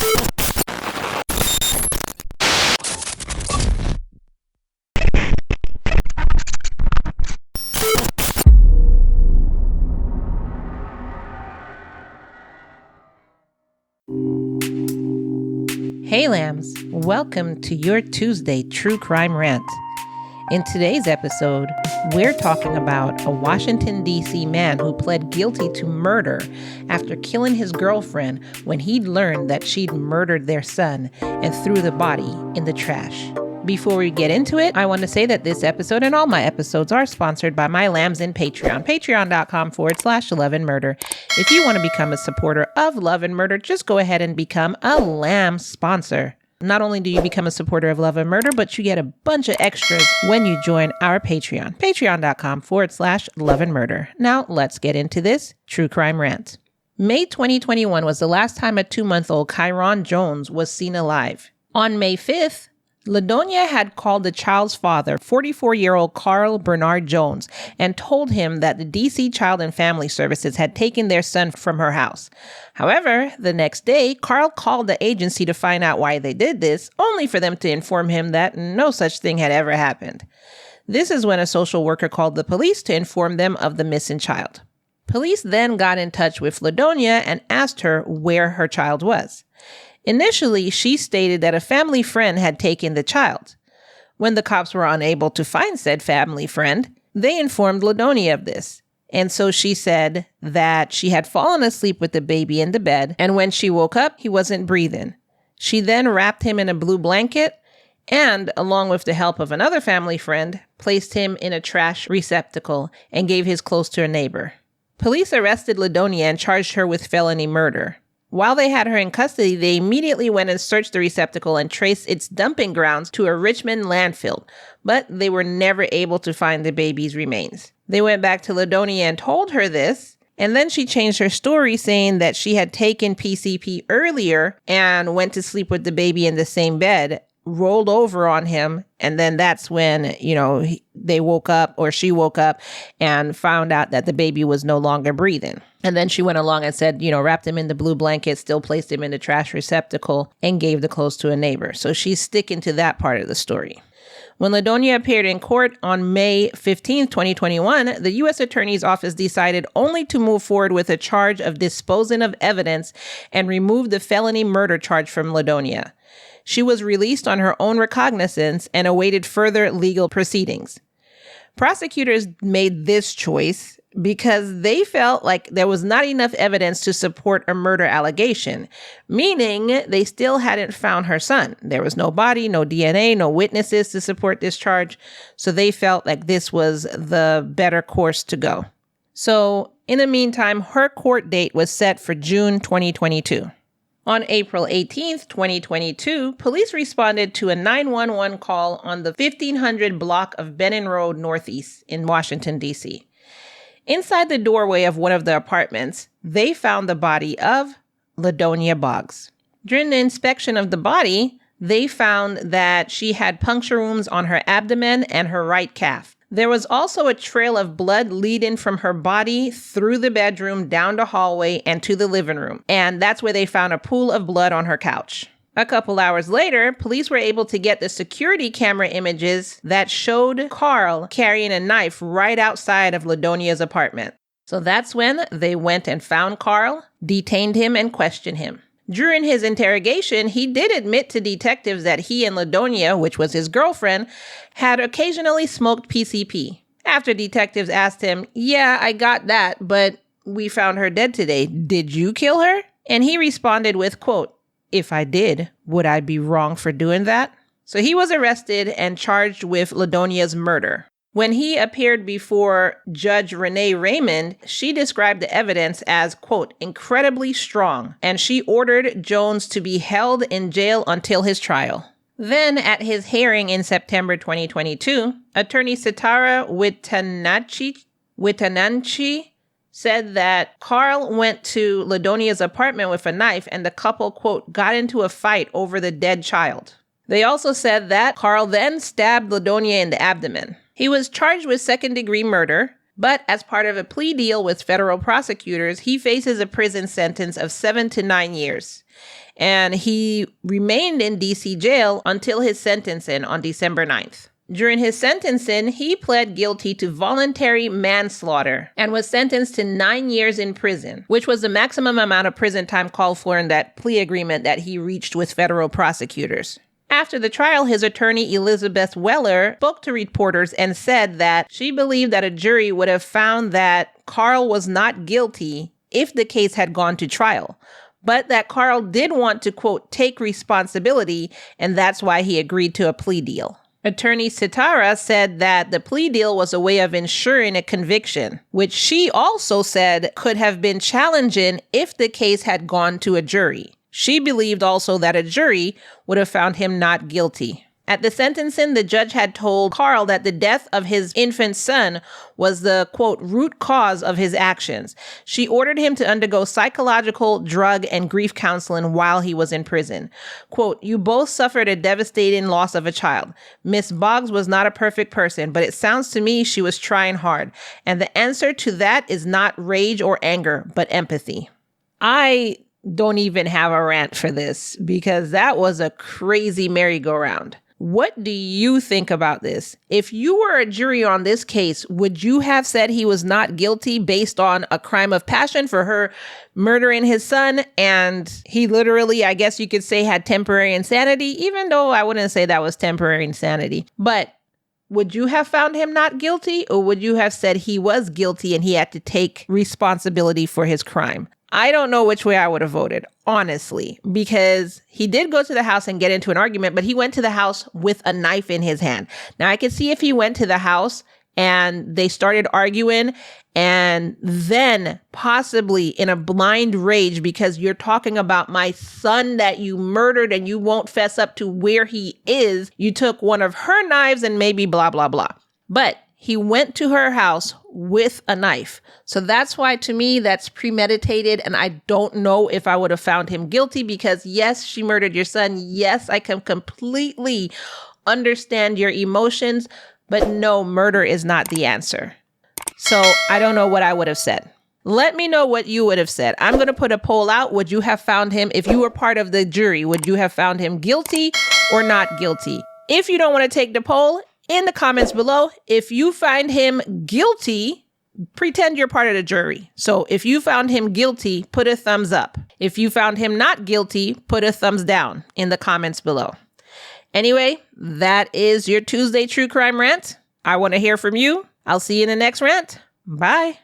Hey lambs, welcome to your Tuesday True Crime Rant. In today's episode, we're talking about a Washington, D.C. man who pled guilty to murder after killing his girlfriend when he'd learned that she'd murdered their son and threw the body in the trash. Before we get into it, I want to say that this episode and all my episodes are sponsored by my lambs in Patreon, patreon.com/Love and Murder. If you want to become a supporter of Love and Murder, just go ahead and become a lamb sponsor. Not only do you become a supporter of Love and Murder, but you get a bunch of extras when you join our Patreon, patreon.com/Love and Murder. Now let's get into this true crime rant. May 2021 was the last time a 2-month-old Kyron Jones was seen alive. On May 5th, LaDonia had called the child's father, 44-year-old Carl Bernard Jones, and told him that the D.C. Child and Family Services had taken their son from her house. However, the next day, Carl called the agency to find out why they did this, only for them to inform him that no such thing had ever happened. This is when a social worker called the police to inform them of the missing child. Police then got in touch with LaDonia and asked her where her child was. Initially, she stated that a family friend had taken the child. When the cops were unable to find said family friend, they informed LaDonia of this. And so she said that she had fallen asleep with the baby in the bed, and when she woke up, he wasn't breathing. She then wrapped him in a blue blanket and, along with the help of another family friend, placed him in a trash receptacle and gave his clothes to a neighbor. Police arrested LaDonia and charged her with felony murder. While they had her in custody, they immediately went and searched the receptacle and traced its dumping grounds to a Richmond landfill, but they were never able to find the baby's remains. They went back to LaDonia and told her this, and then she changed her story, saying that she had taken PCP earlier and went to sleep with the baby in the same bed, rolled over on him, and then that's when, they woke up, or she woke up and found out that the baby was no longer breathing. And then she went along and said, wrapped him in the blue blanket, still placed him in the trash receptacle, and gave the clothes to a neighbor. So she's sticking to that part of the story. When LaDonia appeared in court on May 15, 2021, the U.S. Attorney's Office decided only to move forward with a charge of disposing of evidence and remove the felony murder charge from LaDonia. She was released on her own recognizance and awaited further legal proceedings. Prosecutors made this choice because they felt like there was not enough evidence to support a murder allegation, meaning they still hadn't found her son. There was no body, no DNA, no witnesses to support this charge, so they felt like this was the better course to go. So, in the meantime, her court date was set for June 2022. On April 18th, 2022, police responded to a 911 call on the 1500 block of Benning Road Northeast in Washington, D.C. Inside the doorway of one of the apartments, they found the body of LaDonia Boggs. During the inspection of the body, they found that she had puncture wounds on her abdomen and her right calf. There was also a trail of blood leading from her body through the bedroom, down the hallway, and to the living room. And that's where they found a pool of blood on her couch. A couple hours later, police were able to get the security camera images that showed Carl carrying a knife right outside of LaDonia's apartment. So that's when they went and found Carl, detained him, and questioned him. During his interrogation, he did admit to detectives that he and LaDonia, which was his girlfriend, had occasionally smoked PCP. After detectives asked him, "Yeah, I got that, but we found her dead today. Did you kill her?" And he responded with, quote, "If I did, would I be wrong for doing that?" So he was arrested and charged with LaDonia's murder. When he appeared before Judge Renee Raymond, she described the evidence as, quote, "incredibly strong," and she ordered Jones to be held in jail until his trial. Then, at his hearing in September 2022, attorney Sitara Witananchi said that Carl went to LaDonia's apartment with a knife and the couple, quote, "got into a fight over the dead child." They also said that Carl then stabbed LaDonia in the abdomen. He was charged with second-degree murder, But as part of a plea deal with federal prosecutors, he faces a prison sentence of 7 to 9 years. And he remained in DC jail until his sentencing on December 9th. During his sentencing, he pled guilty to voluntary manslaughter and was sentenced to 9 years in prison, which was the maximum amount of prison time called for in that plea agreement that he reached with federal prosecutors. After the trial, his attorney, Elizabeth Weller, spoke to reporters and said that she believed that a jury would have found that Carl was not guilty if the case had gone to trial, but that Carl did want to, quote, take responsibility, and that's why he agreed to a plea deal. Attorney Sitara said that the plea deal was a way of ensuring a conviction, which she also said could have been challenging if the case had gone to a jury. She believed also that a jury would have found him not guilty. At the sentencing, the judge had told Carl that the death of his infant son was the, quote, root cause of his actions. She ordered him to undergo psychological, drug, and grief counseling while he was in prison. Quote, you both suffered a devastating loss of a child. Miss Boggs was not a perfect person, but it sounds to me she was trying hard. And the answer to that is not rage or anger, but empathy. I don't even have a rant for this because that was a crazy merry-go-round. What do you think about this? If you were a jury on this case, would you have said he was not guilty based on a crime of passion for her murdering his son? And he literally, I guess you could say, had temporary insanity, even though I wouldn't say that was temporary insanity. But would you have found him not guilty, or would you have said he was guilty and he had to take responsibility for his crime? I don't know which way I would have voted, honestly, because he did go to the house and get into an argument, but he went to the house with a knife in his hand. Now, I could see if he went to the house and they started arguing and then possibly in a blind rage because you're talking about my son that you murdered and you won't fess up to where he is, you took one of her knives and maybe blah, blah, blah. But he went to her house with a knife. So that's why, to me, that's premeditated. And I don't know if I would have found him guilty because, yes, she murdered your son. Yes, I can completely understand your emotions. But no, murder is not the answer. So I don't know what I would have said. Let me know what you would have said. I'm going to put a poll out. Would you have found him, if you were part of the jury, would you have found him guilty or not guilty? If you don't want to take the poll, in the comments below, if you find him guilty, pretend you're part of the jury. So if you found him guilty, put a thumbs up. If you found him not guilty, put a thumbs down in the comments below. Anyway, that is your Tuesday True Crime Rant. I want to hear from you. I'll see you in the next rant. Bye.